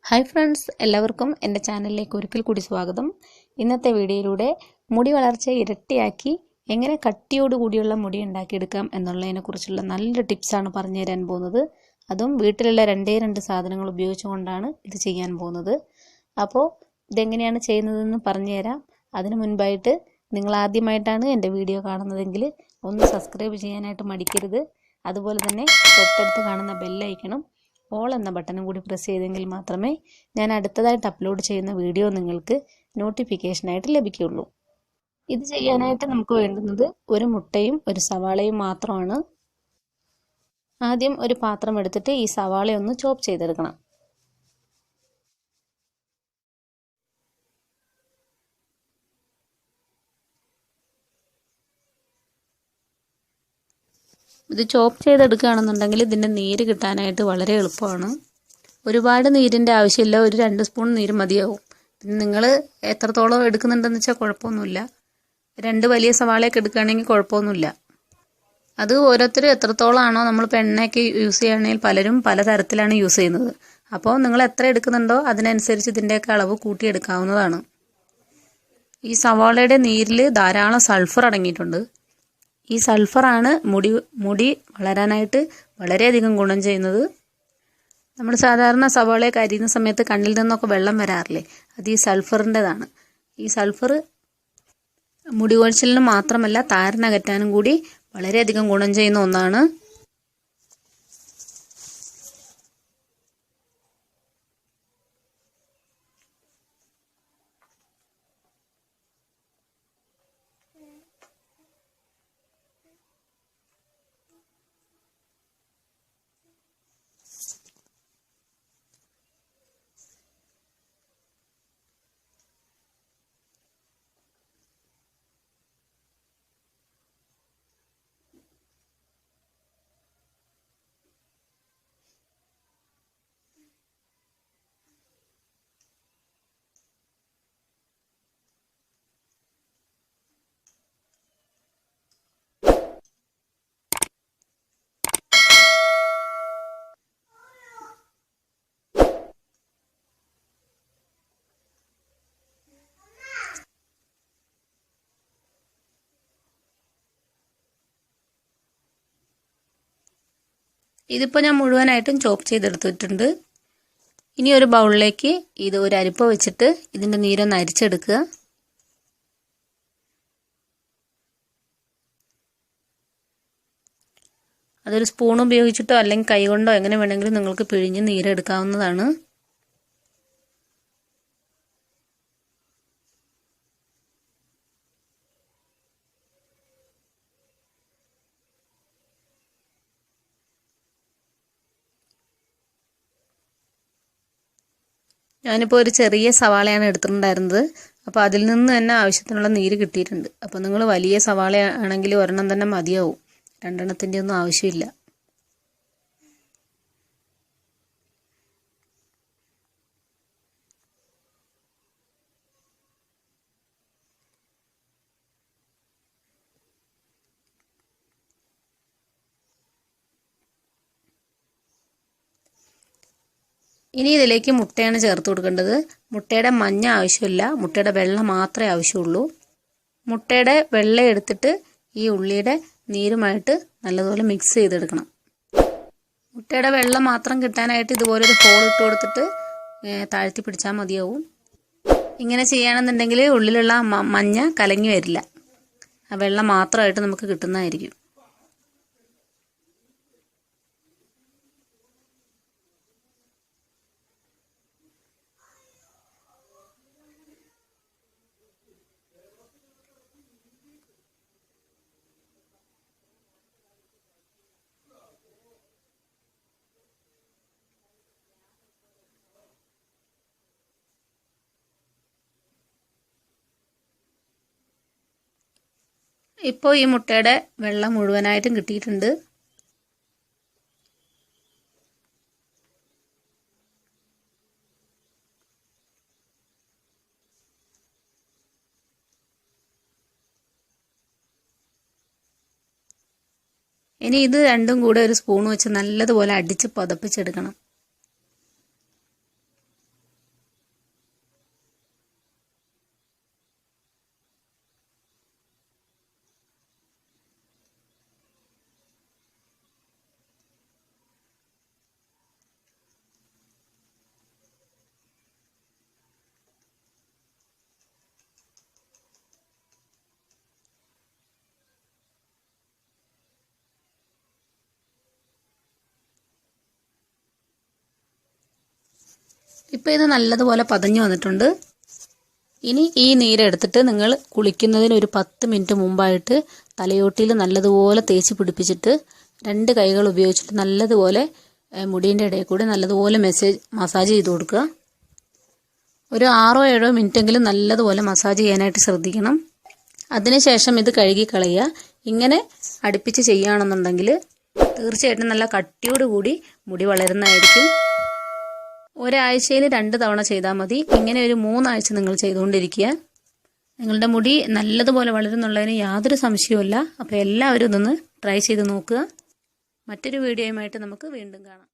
Hi friends, എല്ലാവർക്കും എൻ്റെ ചാനലിലേക്ക് ഒരിക്കൽ കൂടി സ്വാഗതം. ഇന്നത്തെ വീഡിയോയിലൂടെ മുടി വളർച്ച ഇരട്ടിയാക്കി എങ്ങനെ കട്ടിയോടുകൂടിയുള്ള മുടി ഉണ്ടാക്കിയെടുക്കാം എന്നുള്ളതിനെക്കുറിച്ചുള്ള നല്ലൊരു ടിപ്സാണ് പറഞ്ഞു തരാൻ പോകുന്നത്. അതും വീട്ടിലുള്ള രണ്ട് സാധനങ്ങൾ ഉപയോഗിച്ചുകൊണ്ടാണ് ഇത് ചെയ്യാൻ പോകുന്നത്. അപ്പോൾ ഇതെങ്ങനെയാണ് ചെയ്യുന്നതെന്ന് പറഞ്ഞു തരാം. അതിനു മുൻപായിട്ട് നിങ്ങൾ ആദ്യമായിട്ടാണ് എൻ്റെ വീഡിയോ കാണുന്നതെങ്കിൽ ഒന്ന് സബ്സ്ക്രൈബ് ചെയ്യാനായിട്ട് മടിക്കരുത്. അതുപോലെ തന്നെ തൊട്ടടുത്ത് കാണുന്ന ബെല്ലൈക്കണും ഓൾ എന്ന ബട്ടണും കൂടി പ്രസ് ചെയ്തെങ്കിൽ മാത്രമേ ഞാൻ അടുത്തതായിട്ട് അപ്ലോഡ് ചെയ്യുന്ന വീഡിയോ നിങ്ങൾക്ക് നോട്ടിഫിക്കേഷനായിട്ട് ലഭിക്കുകയുള്ളൂ. ഇത് ചെയ്യാനായിട്ട് നമുക്ക് വേണ്ടുന്നത് ഒരു മുട്ടയും ഒരു സവാളയും മാത്രമാണ്. ആദ്യം ഒരു പാത്രം എടുത്തിട്ട് ഈ സവാള ഒന്ന് ചോപ്പ് ചെയ്തെടുക്കണം. ഇത് ചോപ്പ് ചെയ്തെടുക്കുകയാണെന്നുണ്ടെങ്കിൽ ഇതിൻ്റെ നീര് കിട്ടാനായിട്ട് വളരെ എളുപ്പമാണ്. ഒരുപാട് നീരിൻ്റെ ആവശ്യമില്ല, ഒരു 2 സ്പൂൺ നീര് മതിയാവും. പിന്നെ നിങ്ങൾ എത്രത്തോളം എടുക്കുന്നുണ്ടെന്ന് വെച്ചാൽ കുഴപ്പമൊന്നുമില്ല. 2 വലിയ സവാളയൊക്കെ എടുക്കുകയാണെങ്കിൽ കുഴപ്പമൊന്നുമില്ല. അത് ഓരോരുത്തരും എത്രത്തോളമാണോ, നമ്മളിപ്പോൾ എണ്ണയൊക്കെ യൂസ് ചെയ്യുകയാണെങ്കിൽ പലരും പലതരത്തിലാണ് യൂസ് ചെയ്യുന്നത്. അപ്പോൾ നിങ്ങൾ എത്ര എടുക്കുന്നുണ്ടോ അതിനനുസരിച്ച് ഇതിൻ്റെയൊക്കെ അളവ് കൂട്ടിയെടുക്കാവുന്നതാണ്. ഈ സവാളയുടെ നീരിൽ ധാരാളം സൾഫർ അടങ്ങിയിട്ടുണ്ട്. ഈ സൾഫറാണ് മുടി വളരാനായിട്ട് വളരെയധികം ഗുണം ചെയ്യുന്നത്. നമ്മൾ സാധാരണ സവാളയൊക്കെ അരിയുന്ന സമയത്ത് കണ്ണിൽ നിന്നൊക്കെ വെള്ളം വരാറില്ലേ, അത് ഈ സൾഫറിൻ്റെതാണ്. ഈ സൾഫർ മുടി കൊഴിച്ചിലിന് മാത്രമല്ല താരനകറ്റാനും കൂടി വളരെയധികം ഗുണം ചെയ്യുന്ന ഒന്നാണ്. ഇതിപ്പോൾ ഞാൻ മുഴുവനായിട്ടും ചോപ്പ് ചെയ്തെടുത്തിട്ടുണ്ട്. ഇനി ഒരു ബൗളിലേക്ക് ഇത് ഒരു അരിപ്പ വെച്ചിട്ട് ഇതിൻ്റെ നീരൊന്ന് അരിച്ചെടുക്കുക. അതൊരു സ്പൂൺ ഉപയോഗിച്ചിട്ടോ അല്ലെങ്കിൽ കൈ കൊണ്ടോ എങ്ങനെ വേണമെങ്കിലും നിങ്ങൾക്ക് പിഴിഞ്ഞ് നീരെടുക്കാവുന്നതാണ്. ഞാനിപ്പോൾ ഒരു ചെറിയ സവാളയാണ് എടുത്തിട്ടുണ്ടായിരുന്നത്. അപ്പോൾ അതിൽ നിന്ന് തന്നെ ആവശ്യത്തിനുള്ള നീര് കിട്ടിയിട്ടുണ്ട്. അപ്പോൾ നിങ്ങൾ വലിയ സവാള ആണെങ്കിൽ ഒരെണ്ണം തന്നെ മതിയാവും, 2 എണ്ണത്തിൻ്റെ ഒന്നും ആവശ്യമില്ല. ഇനി ഇതിലേക്ക് മുട്ടയാണ് ചേർത്ത് കൊടുക്കേണ്ടത്. മുട്ടയുടെ മഞ്ഞ ആവശ്യമില്ല, മുട്ടയുടെ വെള്ള മാത്രമേ ആവശ്യമുള്ളൂ. മുട്ടയുടെ വെള്ള എടുത്തിട്ട് ഈ ഉള്ളിയുടെ നീരുമായിട്ട് നല്ലതുപോലെ മിക്സ് ചെയ്തെടുക്കണം. മുട്ടയുടെ വെള്ള മാത്രം കിട്ടാനായിട്ട് ഇതുപോലൊരു ഹോൾ ഇട്ട് കൊടുത്തിട്ട് താഴ്ത്തി പിടിച്ചാൽ മതിയാവും. ഇങ്ങനെ ചെയ്യുകയാണെന്നുണ്ടെങ്കിൽ ഉള്ളിലുള്ള മഞ്ഞ കലങ്ങി വരില്ല, ആ വെള്ള മാത്രമായിട്ട് നമുക്ക് കിട്ടുന്നതായിരിക്കും. ഇപ്പോൾ ഈ മുട്ടയുടെ വെള്ളം മുഴുവനായിട്ടും കിട്ടിയിട്ടുണ്ട്. ഇനി ഇത് രണ്ടും കൂടെ ഒരു സ്പൂൺ വെച്ച് നല്ലതുപോലെ അടിച്ച് പതപ്പിച്ചെടുക്കണം. ഇപ്പോൾ ഇത് നല്ലതുപോലെ പതഞ്ഞു വന്നിട്ടുണ്ട്. ഇനി ഈ നീരെടുത്തിട്ട് നിങ്ങൾ കുളിക്കുന്നതിന് ഒരു 10 മിനിറ്റ് മുമ്പായിട്ട് തലയോട്ടിയിൽ നല്ലതുപോലെ തേച്ച് പിടിപ്പിച്ചിട്ട് 2 കൈകൾ ഉപയോഗിച്ചിട്ട് നല്ലതുപോലെ മുടീൻ്റെ ഇടയിൽ കൂടി നല്ലതുപോലെ മസാജ് ചെയ്ത് കൊടുക്കുക. ഒരു 6-7 മിനിറ്റെങ്കിലും നല്ലതുപോലെ മസാജ് ചെയ്യാനായിട്ട് ശ്രദ്ധിക്കണം. അതിനുശേഷം ഇത് കഴുകി കളയുക. ഇങ്ങനെ അടുപ്പിച്ച് ചെയ്യുകയാണെന്നുണ്ടെങ്കിൽ തീർച്ചയായിട്ടും നല്ല കട്ടിയോടുകൂടി മുടി വളരുന്നതായിരിക്കും. ഒരാഴ്ചയിൽ 2 തവണ ചെയ്താൽ മതി. ഇങ്ങനെ ഒരു 3 ആഴ്ച നിങ്ങൾ ചെയ്തുകൊണ്ടിരിക്കുക. നിങ്ങളുടെ മുടി നല്ലതുപോലെ വളരുന്നുള്ളതിന് യാതൊരു സംശയവുമില്ല. അപ്പോൾ എല്ലാവരും ഇതൊന്ന് ട്രൈ ചെയ്ത് നോക്കുക. മറ്റൊരു വീഡിയോയുമായിട്ട് നമുക്ക് വീണ്ടും കാണാം.